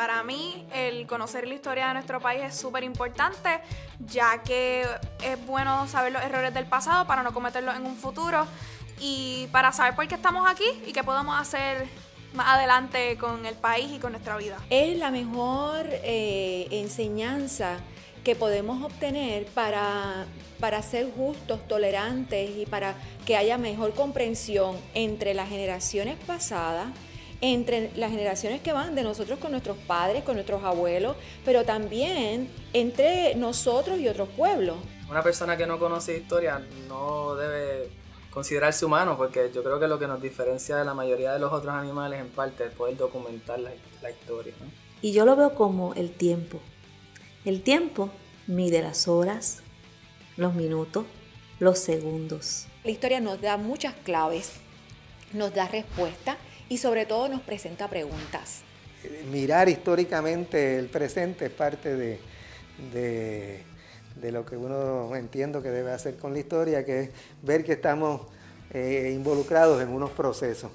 Para mí, el conocer la historia de nuestro país es súper importante, ya que es bueno saber los errores del pasado para no cometerlos en un futuro y para saber por qué estamos aquí y qué podemos hacer más adelante con el país y con nuestra vida. Es la mejor enseñanza que podemos obtener para ser justos, tolerantes y para que haya mejor comprensión entre las generaciones pasadas, entre las generaciones que van de nosotros con nuestros padres, con nuestros abuelos, pero también entre nosotros y otros pueblos. Una persona que no conoce historia no debe considerarse humano, porque yo creo que lo que nos diferencia de la mayoría de los otros animales en parte es poder documentar la historia, ¿no? Y yo lo veo como el tiempo. El tiempo mide las horas, los minutos, los segundos. La historia nos da muchas claves, nos da respuestas y sobre todo nos presenta preguntas. Mirar históricamente el presente es parte de lo que uno entiendo que debe hacer con la historia, que es ver que estamos involucrados en unos procesos,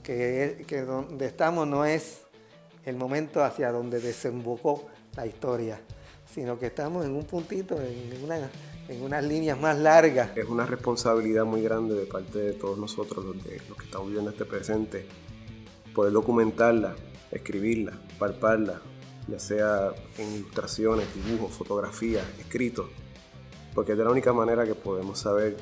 que donde estamos no es el momento hacia donde desembocó la historia, sino que estamos en un puntito, en unas líneas más largas. Es una responsabilidad muy grande de parte de todos nosotros, los que estamos viviendo este presente, poder documentarla, escribirla, palparla, ya sea en ilustraciones, dibujos, fotografías, escritos, porque es de la única manera que podemos saber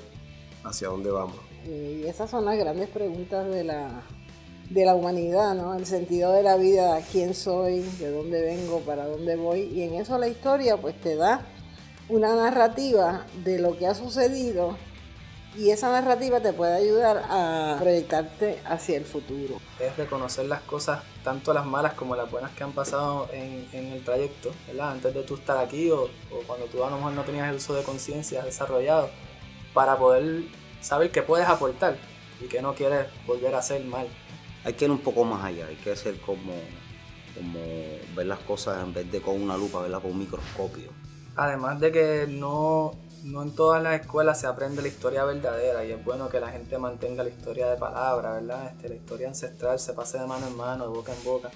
hacia dónde vamos. Y esas son las grandes preguntas de la humanidad, ¿no? El sentido de la vida, quién soy, de dónde vengo, para dónde voy, y en eso la historia pues te da una narrativa de lo que ha sucedido y esa narrativa te puede ayudar a proyectarte hacia el futuro. Es reconocer las cosas, tanto las malas como las buenas que han pasado en el trayecto, ¿verdad? Antes de tú estar aquí o cuando tú a lo mejor no tenías el uso de conciencia desarrollado, para poder saber qué puedes aportar y qué no quieres volver a hacer mal. Hay que ir un poco más allá, hay que hacer como ver las cosas en vez de con una lupa, verlas con un microscopio. Además de que no en todas las escuelas se aprende la historia verdadera y es bueno que la gente mantenga la historia de palabra, ¿verdad? La historia ancestral se pase de mano en mano, de boca en boca.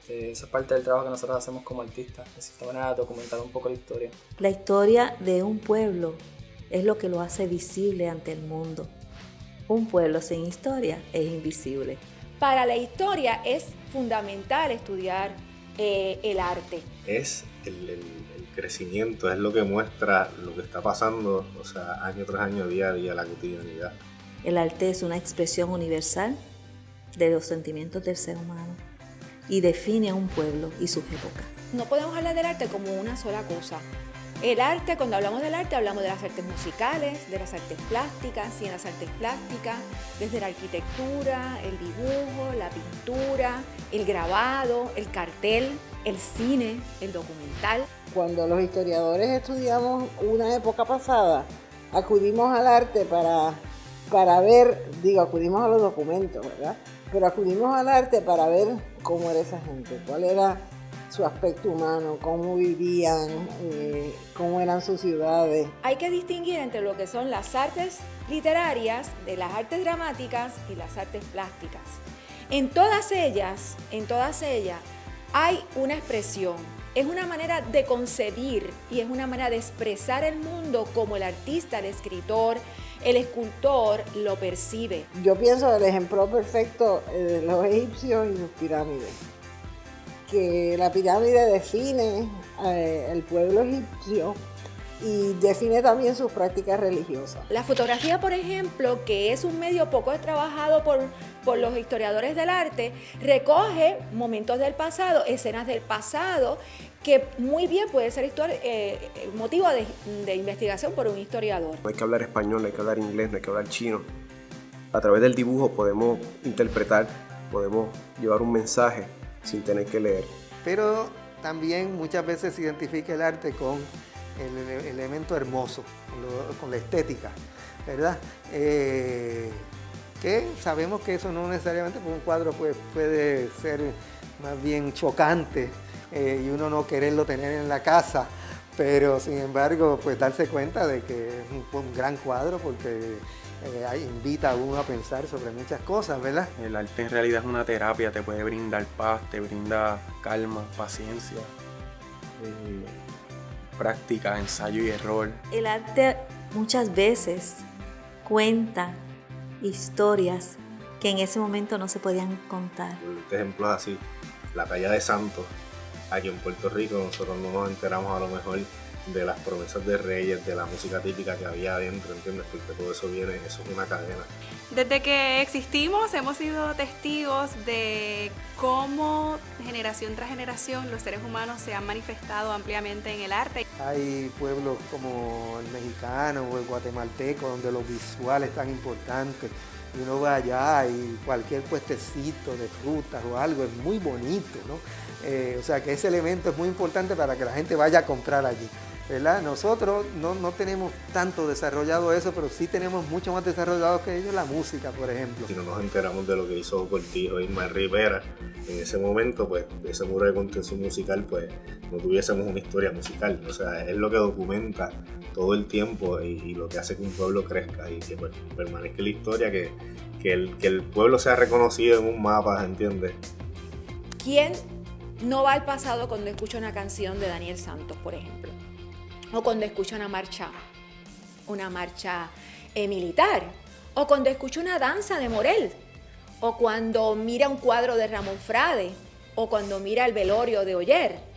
Eso es parte del trabajo que nosotros hacemos como artistas, de cierta manera documentar un poco la historia. La historia de un pueblo es lo que lo hace visible ante el mundo. Un pueblo sin historia es invisible. Para la historia es fundamental estudiar el arte. Es el crecimiento, es lo que muestra lo que está pasando, o sea, año tras año, día a día, la cotidianidad. El arte es una expresión universal de los sentimientos del ser humano y define a un pueblo y sus épocas. No podemos hablar del arte como una sola cosa. El arte, cuando hablamos del arte, hablamos de las artes musicales, de las artes plásticas, y en las artes plásticas, desde la arquitectura, el dibujo, la pintura, el grabado, el cartel, el cine, el documental. Cuando los historiadores estudiamos una época pasada, acudimos al arte para ver, acudimos a los documentos, ¿verdad? Pero acudimos al arte para ver cómo era esa gente, cuál era su aspecto humano, cómo vivían, cómo eran sus ciudades. Hay que distinguir entre lo que son las artes literarias, de las artes dramáticas y las artes plásticas. En todas ellas hay una expresión, es una manera de concebir y es una manera de expresar el mundo como el artista, el escritor, el escultor lo percibe. Yo pienso el ejemplo perfecto de los egipcios y sus pirámides. Que la pirámide define el pueblo egipcio y define también sus prácticas religiosas. La fotografía, por ejemplo, que es un medio poco trabajado por los historiadores del arte, recoge momentos del pasado, escenas del pasado, que muy bien puede ser motivo de investigación por un historiador. No hay que hablar español, no hay que hablar inglés, no hay que hablar chino. A través del dibujo podemos interpretar, podemos llevar un mensaje sin tener que leer. Pero también muchas veces se identifica el arte con el elemento hermoso, con la estética, ¿verdad? Que sabemos que eso no necesariamente, porque un cuadro puede ser más bien chocante y uno no quererlo tener en la casa, pero sin embargo pues darse cuenta de que es un gran cuadro porque invita a uno a pensar sobre muchas cosas, ¿verdad? El arte en realidad es una terapia, te puede brindar paz, te brinda calma, paciencia, práctica, ensayo y error. El arte muchas veces cuenta historias que en ese momento no se podían contar. Ejemplos así, la talla de Santos, aquí en Puerto Rico nosotros no nos enteramos a lo mejor de las promesas de reyes, de la música típica que había adentro, ¿entiendes? Porque todo eso viene, eso es una cadena. Desde que existimos hemos sido testigos de cómo generación tras generación los seres humanos se han manifestado ampliamente en el arte. Hay pueblos como el mexicano o el guatemalteco donde los visuales tan importantes. Y uno va allá y cualquier puestecito de frutas o algo es muy bonito, ¿no? O sea que ese elemento es muy importante para que la gente vaya a comprar allí, ¿verdad? Nosotros no tenemos tanto desarrollado eso, pero sí tenemos mucho más desarrollado que ellos la música, por ejemplo. Si no nos enteramos de lo que hizo Cortijo e Ismael Rivera en ese momento, pues de ese muro de contención musical, pues no tuviésemos una historia musical. O sea, es lo que documenta todo el tiempo y lo que hace que un pueblo crezca y que pues, permanezca la historia, que el pueblo sea reconocido en un mapa, ¿entiendes? ¿Quién no va al pasado cuando escucha una canción de Daniel Santos, por ejemplo? O cuando escucha una marcha militar, o cuando escucha una danza de Morel, o cuando mira un cuadro de Ramón Frade, o cuando mira el velorio de Oller.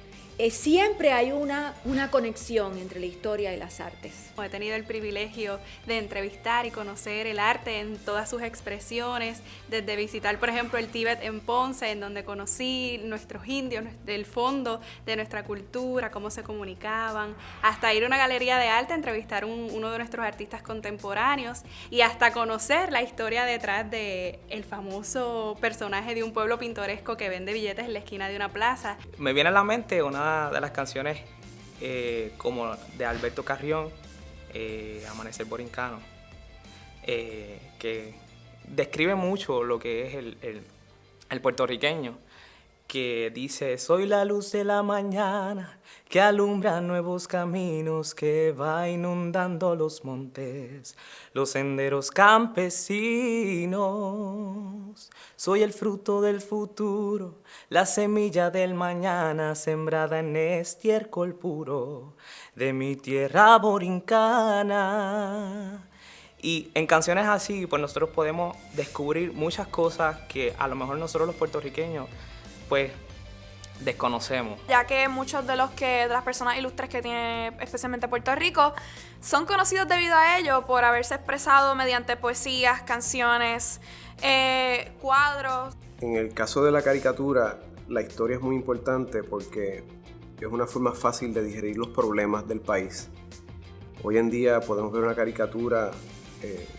Siempre hay una conexión entre la historia y las artes. He tenido el privilegio de entrevistar y conocer el arte en todas sus expresiones, desde visitar, por ejemplo, el Tíbet en Ponce, en donde conocí nuestros indios, del fondo de nuestra cultura, cómo se comunicaban, hasta ir a una galería de arte, entrevistar uno de nuestros artistas contemporáneos y hasta conocer la historia detrás de el famoso personaje de un pueblo pintoresco que vende billetes en la esquina de una plaza. Me viene a la mente una de las canciones como de Alberto Carrión, Amanecer Borincano, que describe mucho lo que es el puertorriqueño, que dice: soy la luz de la mañana que alumbra nuevos caminos, que va inundando los montes, los senderos campesinos. Soy el fruto del futuro, la semilla del mañana, sembrada en estiércol puro de mi tierra borincana. Y en canciones así, pues nosotros podemos descubrir muchas cosas que a lo mejor nosotros los puertorriqueños pues desconocemos. Ya que muchos de las personas ilustres que tiene especialmente Puerto Rico son conocidos debido a ello por haberse expresado mediante poesías, canciones, cuadros. En el caso de la caricatura, la historia es muy importante porque es una forma fácil de digerir los problemas del país. Hoy en día podemos ver una caricatura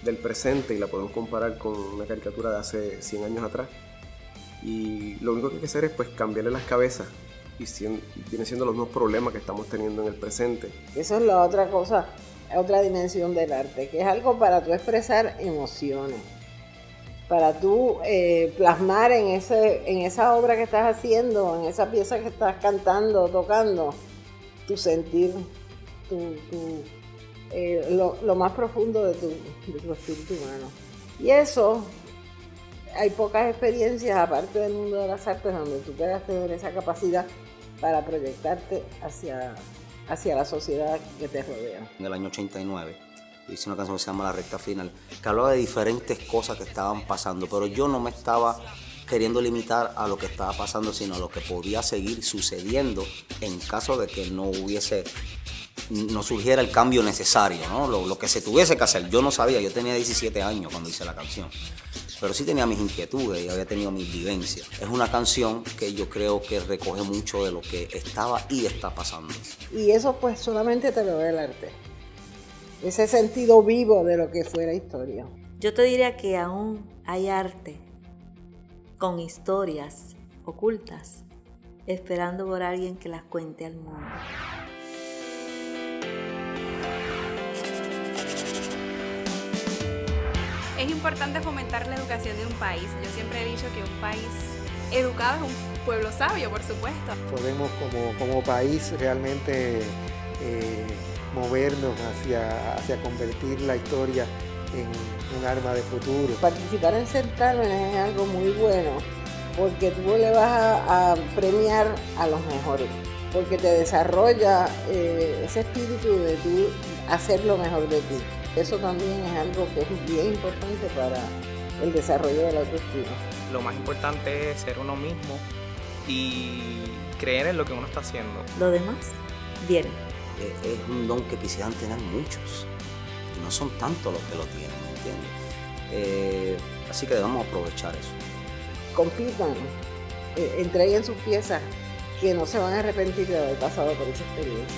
del presente y la podemos comparar con una caricatura de hace 100 años atrás. Y lo único que hay que hacer es pues cambiarle las cabezas y vienen siendo los mismos problemas que estamos teniendo en el presente. Eso es la otra cosa, otra dimensión del arte, que es algo para tú expresar emociones, para tú plasmar en esa obra que estás haciendo, en esa pieza que estás cantando, tocando, tu sentir, lo más profundo de tu espíritu humano. Y eso, hay pocas experiencias, aparte del mundo de las artes, donde tú puedas tener esa capacidad para proyectarte hacia la sociedad que te rodea. En el año 89 hice una canción que se llama La Recta Final, que hablaba de diferentes cosas que estaban pasando, pero yo no me estaba queriendo limitar a lo que estaba pasando, sino a lo que podía seguir sucediendo en caso de que no surgiera el cambio necesario, ¿no? Lo que se tuviese que hacer. Yo no sabía, yo tenía 17 años cuando hice la canción, pero sí tenía mis inquietudes y había tenido mis vivencias. Es una canción que yo creo que recoge mucho de lo que estaba y está pasando. Y eso pues solamente te lo da el arte, ese sentido vivo de lo que fue la historia. Yo te diría que aún hay arte con historias ocultas, esperando por alguien que las cuente al mundo. Es importante fomentar la educación de un país. Yo siempre he dicho que un país educado es un pueblo sabio, por supuesto. Podemos como país realmente movernos hacia convertir la historia un arma de futuro. Participar en certámenes es algo muy bueno porque tú le vas a premiar a los mejores, porque te desarrolla ese espíritu de tú hacer lo mejor de ti. Eso también es algo que es bien importante para el desarrollo de la autoestima. Lo más importante es ser uno mismo y creer en lo que uno está haciendo. Lo demás viene. Es un don que quisieran tener muchos y no son tantos los que lo tienen, ¿me entiendes? Así que debemos aprovechar eso. Compitan, entreguen sus piezas, que no se van a arrepentir de haber pasado por esa experiencia.